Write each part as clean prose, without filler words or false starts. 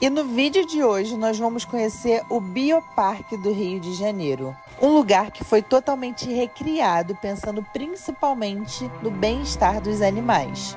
E no vídeo de hoje nós vamos conhecer o Bioparque do Rio de Janeiro. Um lugar que foi totalmente recriado pensando principalmente no bem-estar dos animais.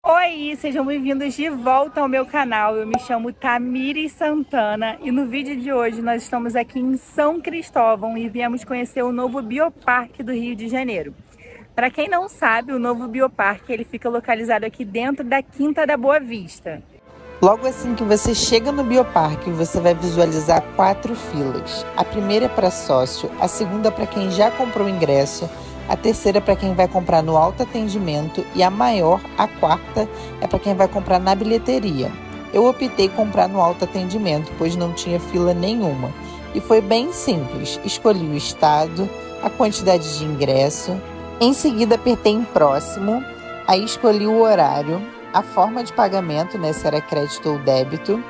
Oi, sejam bem-vindos de volta ao meu canal. Eu me chamo Tamires Santana e no vídeo de hoje nós estamos aqui em São Cristóvão e viemos conhecer o novo Bioparque do Rio de Janeiro. Para quem não sabe, o novo Bioparque ele fica localizado aqui dentro da Quinta da Boa Vista. Logo assim que você chega no Bioparque, você vai visualizar 4 filas. A primeira é para sócio, a segunda para quem já comprou o ingresso, a terceira para quem vai comprar no autoatendimento e a maior, a quarta, é para quem vai comprar na bilheteria. Eu optei comprar no autoatendimento, pois não tinha fila nenhuma. E foi bem simples, escolhi o estado, a quantidade de ingresso, em seguida apertei em próximo, aí escolhi o horário, a forma de pagamento, se era crédito ou débito.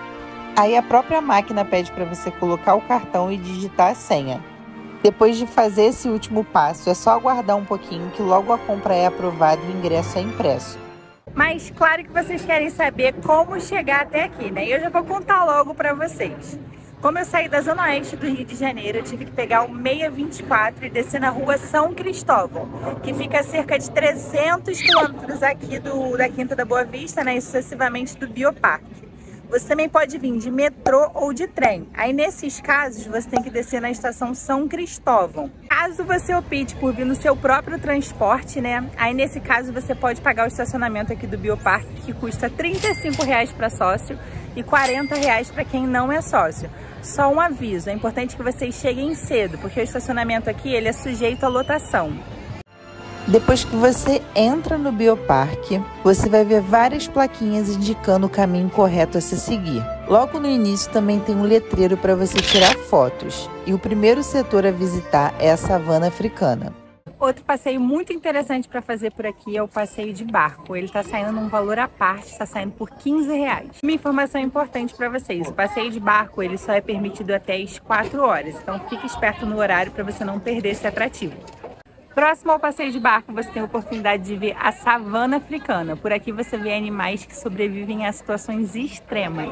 Aí a própria máquina pede para você colocar o cartão e digitar a senha. Depois de fazer esse último passo, é só aguardar um pouquinho que logo a compra é aprovada e o ingresso é impresso. Mas claro que vocês querem saber como chegar até aqui, né? E eu já vou contar logo para vocês. Como eu saí da Zona Oeste do Rio de Janeiro, eu tive que pegar o 624 e descer na rua São Cristóvão, que fica a cerca de 300 quilômetros aqui da Quinta da Boa Vista, né? E sucessivamente do Bioparque. Você também pode vir de metrô ou de trem. Aí, nesses casos, você tem que descer na estação São Cristóvão. Caso você opte por vir no seu próprio transporte, né? Aí, nesse caso, você pode pagar o estacionamento aqui do Bioparque, que custa R$ 35,00 para sócio e R$ 40,00 para quem não é sócio. Só um aviso, é importante que vocês cheguem cedo, porque o estacionamento aqui ele é sujeito à lotação. Depois que você entra no Bioparque, você vai ver várias plaquinhas indicando o caminho correto a se seguir. Logo no início também tem um letreiro para você tirar fotos. E o primeiro setor a visitar é a savana africana. Outro passeio muito interessante para fazer por aqui é o passeio de barco. Ele está saindo num valor à parte, está saindo por R$ 15,00. Uma informação importante para vocês, o passeio de barco ele só é permitido até às 4 horas. Então fique esperto no horário para você não perder esse atrativo. Próximo ao passeio de barco, você tem a oportunidade de ver a savana africana. Por aqui você vê animais que sobrevivem a situações extremas.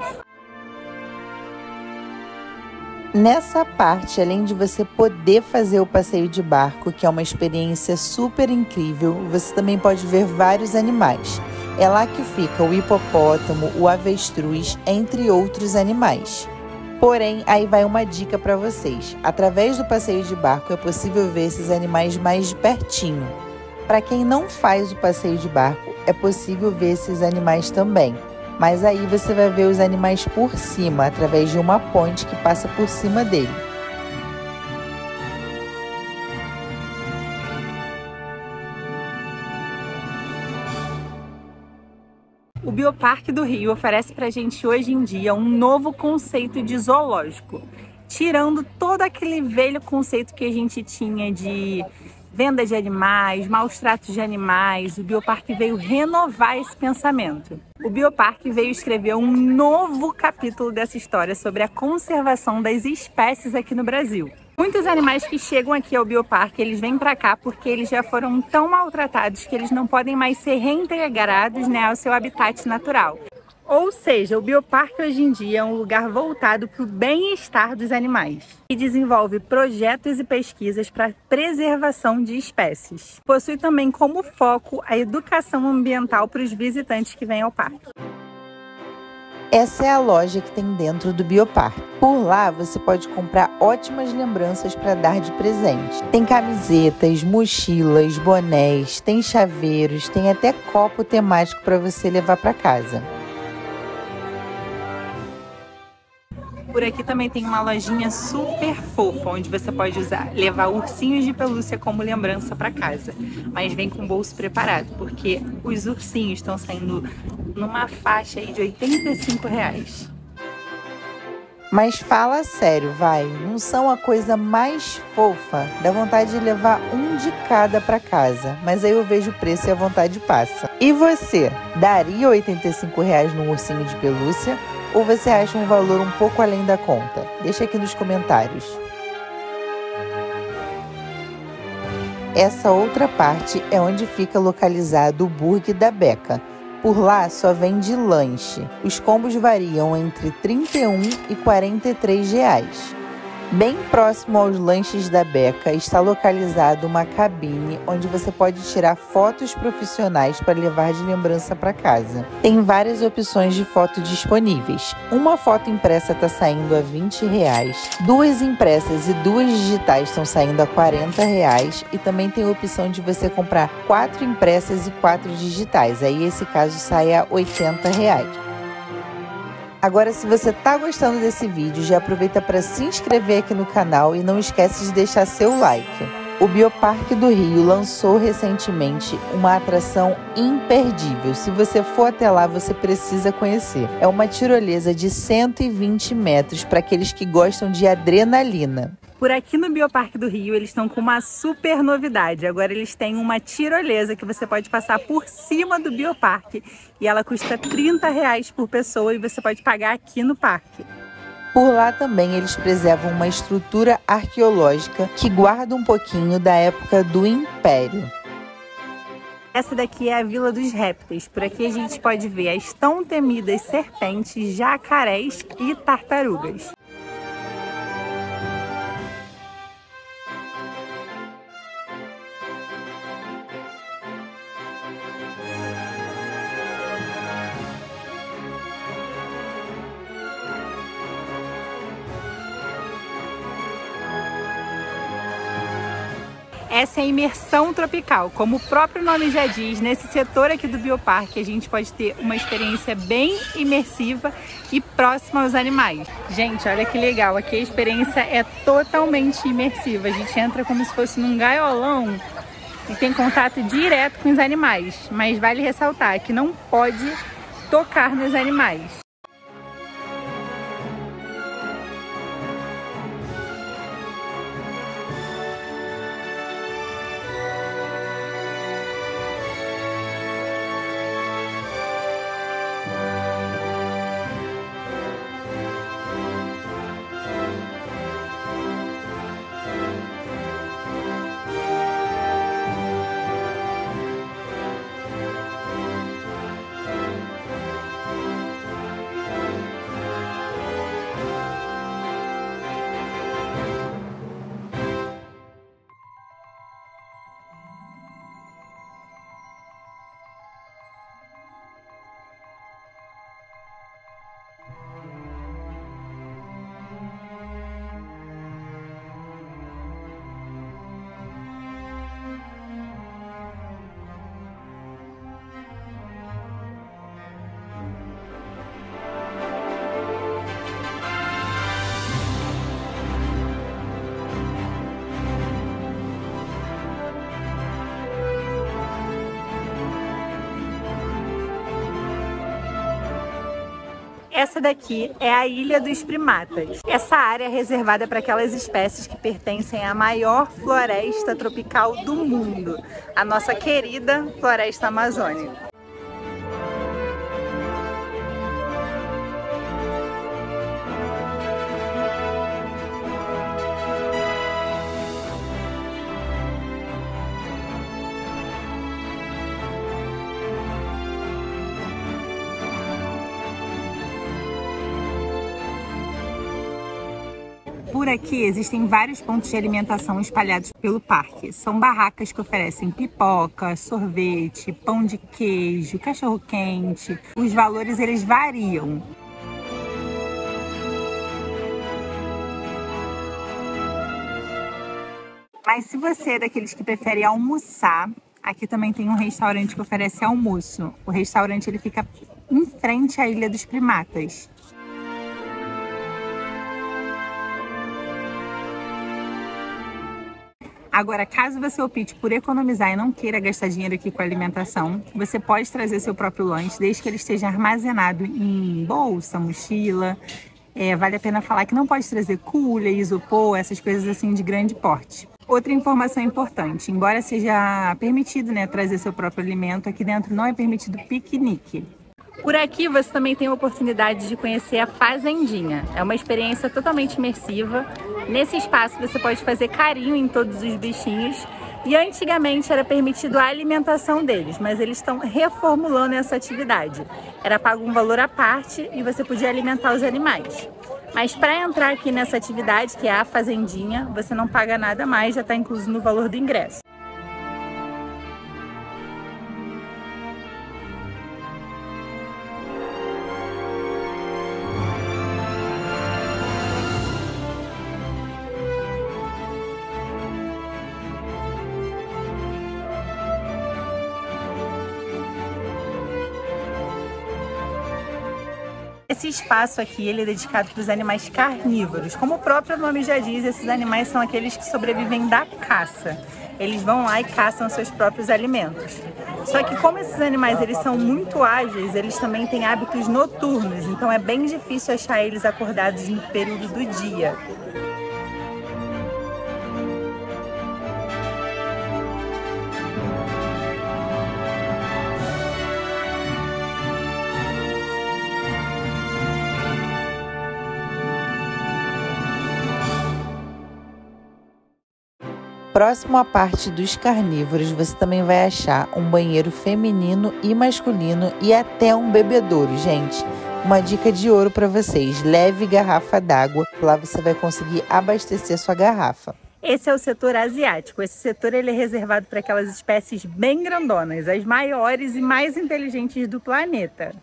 Nessa parte, além de você poder fazer o passeio de barco, que é uma experiência super incrível, você também pode ver vários animais. É lá que fica o hipopótamo, o avestruz, entre outros animais. Porém, aí vai uma dica para vocês. Através do passeio de barco é possível ver esses animais mais de pertinho. Para quem não faz o passeio de barco, é possível ver esses animais também. Mas aí você vai ver os animais por cima, através de uma ponte que passa por cima dele. O Bioparque do Rio oferece pra gente hoje em dia um novo conceito de zoológico, tirando todo aquele velho conceito que a gente tinha de venda de animais, maus tratos de animais. O Bioparque veio renovar esse pensamento. O Bioparque veio escrever um novo capítulo dessa história sobre a conservação das espécies aqui no Brasil. Muitos animais que chegam aqui ao Bioparque, eles vêm para cá porque eles já foram tão maltratados que eles não podem mais ser reintegrados, ao seu habitat natural. Ou seja, o Bioparque hoje em dia é um lugar voltado para o bem-estar dos animais e desenvolve projetos e pesquisas para preservação de espécies. Possui também como foco a educação ambiental para os visitantes que vêm ao parque. Essa é a loja que tem dentro do Bioparque. Por lá você pode comprar ótimas lembranças para dar de presente. Tem camisetas, mochilas, bonés, tem chaveiros, tem até copo temático para você levar para casa. Por aqui também tem uma lojinha super fofa, onde você pode levar ursinhos de pelúcia como lembrança para casa. Mas vem com o bolso preparado, porque os ursinhos estão saindo numa faixa aí de R$ 85,00. Mas fala sério, vai, não são a coisa mais fofa? Dá vontade de levar um de cada para casa, mas aí eu vejo o preço e a vontade passa. E você, daria R$ 85 num ursinho de pelúcia? Ou você acha um valor um pouco além da conta? Deixa aqui nos comentários. Essa outra parte é onde fica localizado o Burger da Beca. Por lá só vende lanche. Os combos variam entre R$ 31 e R$ 43. Bem próximo aos lanches da Beca está localizado uma cabine onde você pode tirar fotos profissionais para levar de lembrança para casa. Tem várias opções de foto disponíveis. Uma foto impressa está saindo a R$ 20, 2 impressas e 2 digitais estão saindo a R$ 40 e também tem a opção de você comprar 4 impressas e 4 digitais. Aí esse caso sai a R$ 80. Agora, se você tá gostando desse vídeo, já aproveita para se inscrever aqui no canal e não esquece de deixar seu like. O Bioparque do Rio lançou recentemente uma atração imperdível. Se você for até lá, você precisa conhecer. É uma tirolesa de 120 metros para aqueles que gostam de adrenalina. Por aqui no Bioparque do Rio, eles estão com uma super novidade. Agora eles têm uma tirolesa que você pode passar por cima do Bioparque. E ela custa R$ 30 por pessoa e você pode pagar aqui no parque. Por lá também eles preservam uma estrutura arqueológica que guarda um pouquinho da época do Império. Essa daqui é a Vila dos Répteis. Por aqui a gente pode ver as tão temidas serpentes, jacarés e tartarugas. Essa é a imersão tropical. Como o próprio nome já diz, nesse setor aqui do Bioparque a gente pode ter uma experiência bem imersiva e próxima aos animais. Gente, olha que legal, aqui a experiência é totalmente imersiva. A gente entra como se fosse num gaiolão e tem contato direto com os animais. Mas vale ressaltar que não pode tocar nos animais. Essa daqui é a Ilha dos Primatas. Essa área é reservada para aquelas espécies que pertencem à maior floresta tropical do mundo, a nossa querida Floresta Amazônica. Por aqui existem vários pontos de alimentação espalhados pelo parque. São barracas que oferecem pipoca, sorvete, pão de queijo, cachorro-quente. Os valores eles variam. Mas se você é daqueles que prefere almoçar, aqui também tem um restaurante que oferece almoço. O restaurante ele fica em frente à Ilha dos Primatas. Agora, caso você opte por economizar e não queira gastar dinheiro aqui com alimentação, você pode trazer seu próprio lanche, desde que ele esteja armazenado em bolsa, mochila. Vale a pena falar que não pode trazer cuia, isopor, essas coisas assim de grande porte. Outra informação importante, embora seja permitido, né, trazer seu próprio alimento, aqui dentro não é permitido piquenique. Por aqui você também tem a oportunidade de conhecer a Fazendinha. É uma experiência totalmente imersiva. Nesse espaço você pode fazer carinho em todos os bichinhos. E antigamente era permitido a alimentação deles, mas eles estão reformulando essa atividade. Era pago um valor à parte e você podia alimentar os animais. Mas para entrar aqui nessa atividade, que é a Fazendinha, você não paga nada mais, já está incluso no valor do ingresso. Esse espaço aqui, ele é dedicado para os animais carnívoros. Como o próprio nome já diz, esses animais são aqueles que sobrevivem da caça. Eles vão lá e caçam seus próprios alimentos. Só que como esses animais eles são muito ágeis, eles também têm hábitos noturnos, então é bem difícil achar eles acordados no período do dia. Próximo à parte dos carnívoros, você também vai achar um banheiro feminino e masculino e até um bebedouro, gente. Uma dica de ouro para vocês, leve garrafa d'água, lá você vai conseguir abastecer sua garrafa. Esse é o setor asiático. Esse setor ele é reservado para aquelas espécies bem grandonas, as maiores e mais inteligentes do planeta.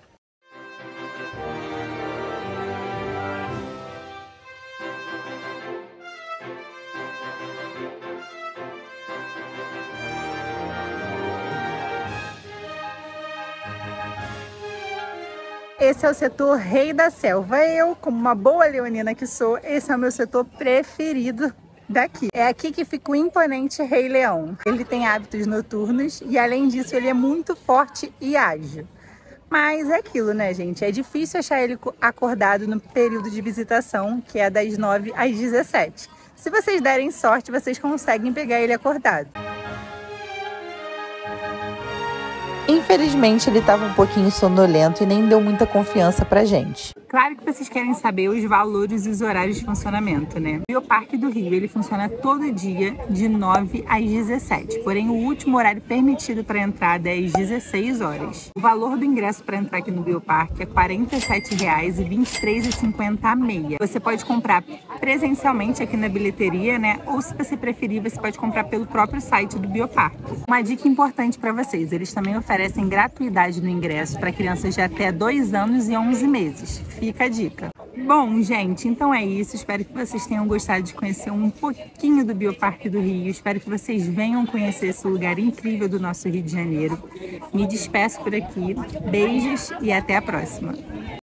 Esse é o setor Rei da Selva. Eu, como uma boa leonina que sou, esse é o meu setor preferido daqui. É aqui que fica o imponente Rei Leão. Ele tem hábitos noturnos e, além disso, ele é muito forte e ágil. Mas é aquilo, né, gente? É difícil achar ele acordado no período de visitação, que é das 9 às 17. Se vocês derem sorte, vocês conseguem pegar ele acordado. Infelizmente, ele estava um pouquinho sonolento e nem deu muita confiança pra gente. Claro que vocês querem saber os valores e os horários de funcionamento, né? O Bioparque do Rio, ele funciona todo dia de 9 às 17. Porém, o último horário permitido para entrada é às 16 horas. O valor do ingresso para entrar aqui no Bioparque é R$ 47,00 e R$ 23,50 a meia. Você pode comprar presencialmente aqui na bilheteria, né? Ou se você preferir, você pode comprar pelo próprio site do Bioparque. Uma dica importante para vocês, eles também oferecem gratuidade no ingresso para crianças de até 2 anos e 11 meses. Fica a dica. Bom, gente, então é isso. Espero que vocês tenham gostado de conhecer um pouquinho do Bioparque do Rio. Espero que vocês venham conhecer esse lugar incrível do nosso Rio de Janeiro. Me despeço por aqui. Beijos e até a próxima.